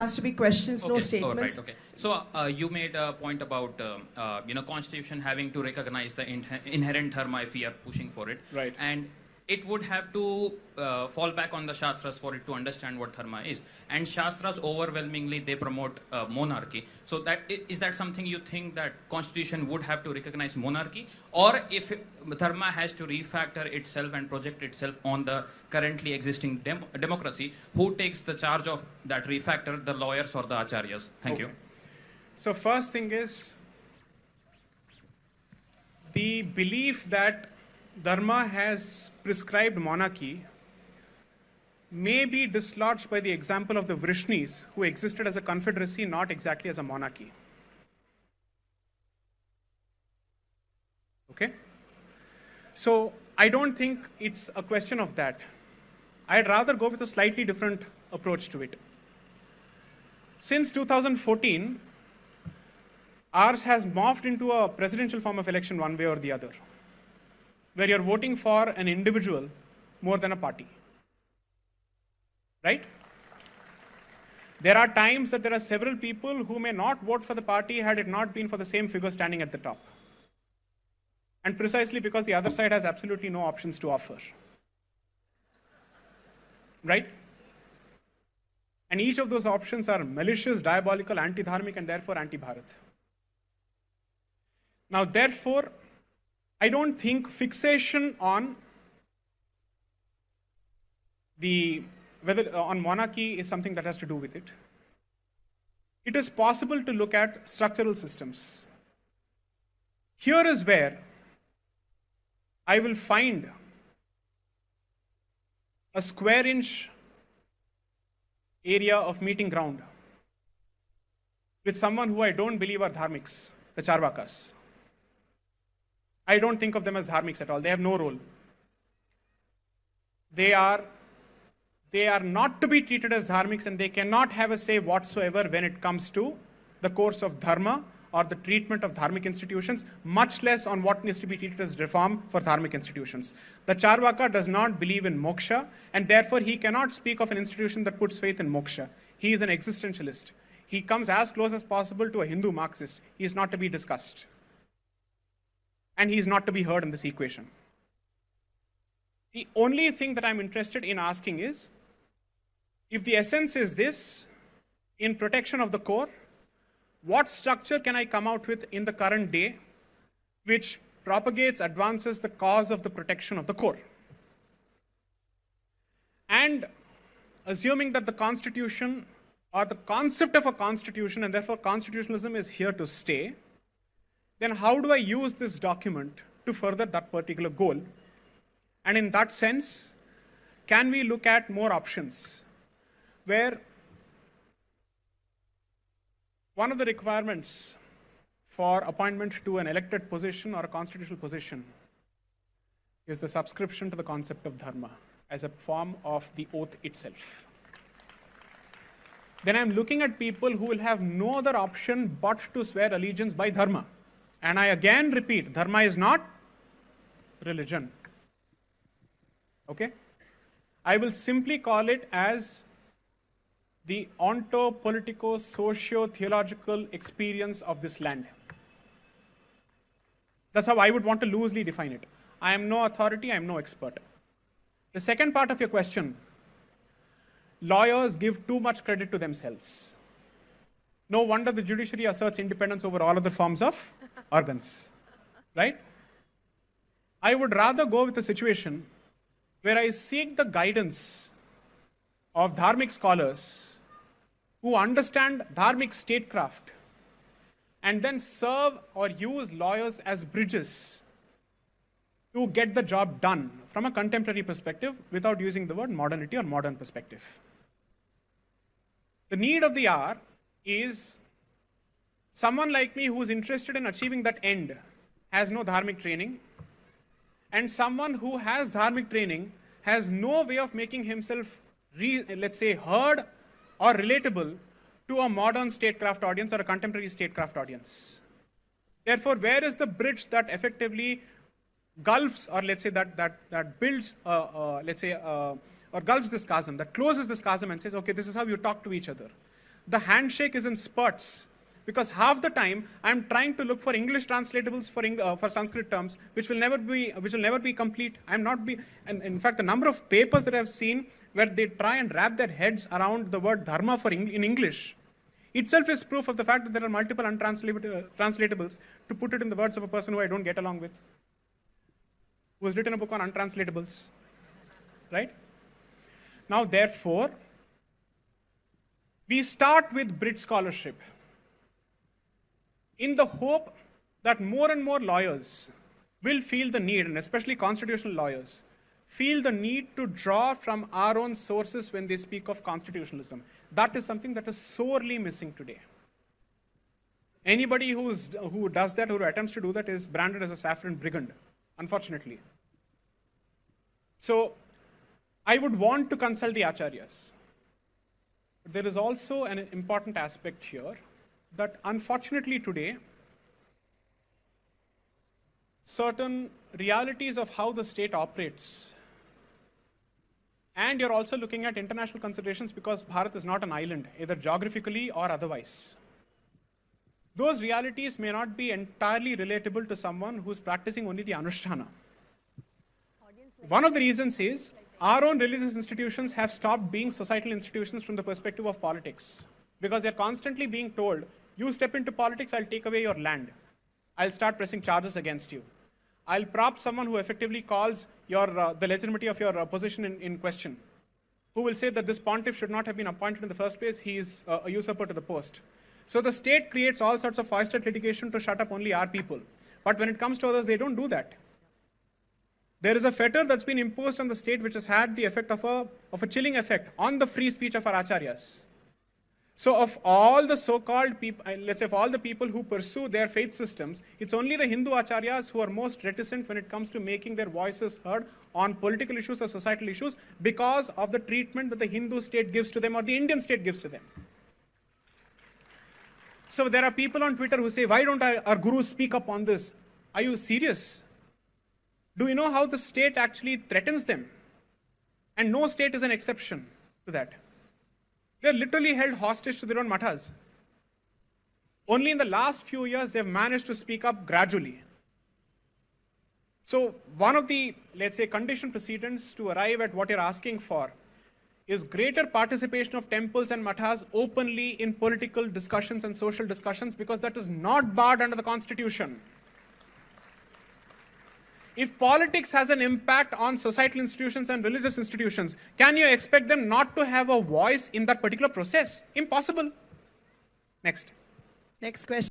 Has to be questions, no statements. Oh, right, okay. So you made a point about Constitution having to recognize the inherent dharma if we are pushing for it. Right. And it would have to fall back on the Shastras for it to understand what dharma is. And Shastras overwhelmingly they promote monarchy. So is that something you think that Constitution would have to recognize monarchy, or if dharma has to refactor itself and project itself on the currently existing democracy, who takes the charge of that refactor, the lawyers or the acharyas? Thank you. So first thing is the belief that Dharma has prescribed monarchy may be dislodged by the example of the Vrishnis, who existed as a confederacy, not exactly as a monarchy. Okay? So I don't think it's a question of that. I'd rather go with a slightly different approach to it. Since 2014, ours has morphed into a presidential form of election one way or the other, where you're voting for an individual more than a party. Right? There are times that there are several people who may not vote for the party had it not been for the same figure standing at the top. And precisely because the other side has absolutely no options to offer. Right? And each of those options are malicious, diabolical, anti-dharmic, and therefore anti-Bharat. Now, therefore, I don't think fixation on on monarchy is something that has to do with it. It is possible to look at structural systems. Here is where I will find a square inch area of meeting ground with someone who I don't believe are dharmics, the Charvakas. I don't think of them as dharmics at all. They have no role. They are not to be treated as dharmics, and they cannot have a say whatsoever when it comes to the course of dharma or the treatment of dharmic institutions, much less on what needs to be treated as reform for dharmic institutions. The Charvaka does not believe in moksha, and therefore he cannot speak of an institution that puts faith in moksha. He is an existentialist. He comes as close as possible to a Hindu Marxist. He is not to be discussed. And he is not to be heard in this equation. The only thing that I'm interested in asking is, if the essence is this, in protection of the core, what structure can I come out with in the current day which propagates, advances the cause of the protection of the core? And assuming that the Constitution or the concept of a constitution, and therefore constitutionalism is here to stay, then how do I use this document to further that particular goal? And in that sense, can we look at more options where one of the requirements for appointment to an elected position or a constitutional position is the subscription to the concept of dharma as a form of the oath itself? Then I'm looking at people who will have no other option but to swear allegiance by dharma. And I again repeat, dharma is not religion. Okay? I will simply call it as the onto-politico-socio-theological experience of this land. That's how I would want to loosely define it. I am no authority, I am no expert. The second part of your question, lawyers give too much credit to themselves. No wonder the judiciary asserts independence over all other forms of organs, right? I would rather go with a situation where I seek the guidance of dharmic scholars who understand dharmic statecraft and then serve or use lawyers as bridges to get the job done from a contemporary perspective without using the word modernity or modern perspective. The need of the hour is someone like me who is interested in achieving that end has no dharmic training, and someone who has dharmic training has no way of making himself, let's say, heard or relatable to a modern statecraft audience or a contemporary statecraft audience. Therefore, where is the bridge that effectively gulfs, or let's say that builds, or gulfs this chasm, that closes this chasm and says, okay, this is how you talk to each other. the handshake is in spurts. Because half the time I'm trying to look for English translatables for Sanskrit terms, which will never be complete. And in fact, the number of papers that I've seen where they try and wrap their heads around the word dharma in English itself is proof of the fact that there are multiple untranslatables to put it in the words of a person who I don't get along with, who has written a book on untranslatables, right? Now, therefore, we start with Brit scholarship in the hope that more and more lawyers will feel the need, and especially constitutional lawyers, feel the need to draw from our own sources when they speak of constitutionalism. That is something that is sorely missing today. Anybody who does that, who attempts to do that, is branded as a saffron brigand, unfortunately. So, I would want to consult the acharyas. But there is also an important aspect here that unfortunately today, certain realities of how the state operates, and you're also looking at international considerations because Bharat is not an island, either geographically or otherwise. Those realities may not be entirely relatable to someone who's practicing only the Anushtana. One of the reasons is our own religious institutions have stopped being societal institutions from the perspective of politics, because they're constantly being told, you step into politics, I'll take away your land. I'll start pressing charges against you. I'll prop someone who effectively calls the legitimacy of your position in question, who will say that this pontiff should not have been appointed in the first place, he is a usurper to the post. So the state creates all sorts of foisted litigation to shut up only our people. But when it comes to others, they don't do that. There is a fetter that's been imposed on the state which has had the effect of a chilling effect on the free speech of our acharyas. So of all the so-called people, let's say of all the people who pursue their faith systems, it's only the Hindu acharyas who are most reticent when it comes to making their voices heard on political issues or societal issues because of the treatment that the Hindu state gives to them or the Indian state gives to them. So there are people on Twitter who say, why don't our gurus speak up on this? Are you serious? Do you know how the state actually threatens them? And no state is an exception to that. They're literally held hostage to their own mathas. Only in the last few years, they've managed to speak up gradually. So one of the, let's say, condition precedents to arrive at what you're asking for is greater participation of temples and mathas openly in political discussions and social discussions, because that is not barred under the Constitution. If politics has an impact on societal institutions and religious institutions, can you expect them not to have a voice in that particular process? Impossible. Next. Next question.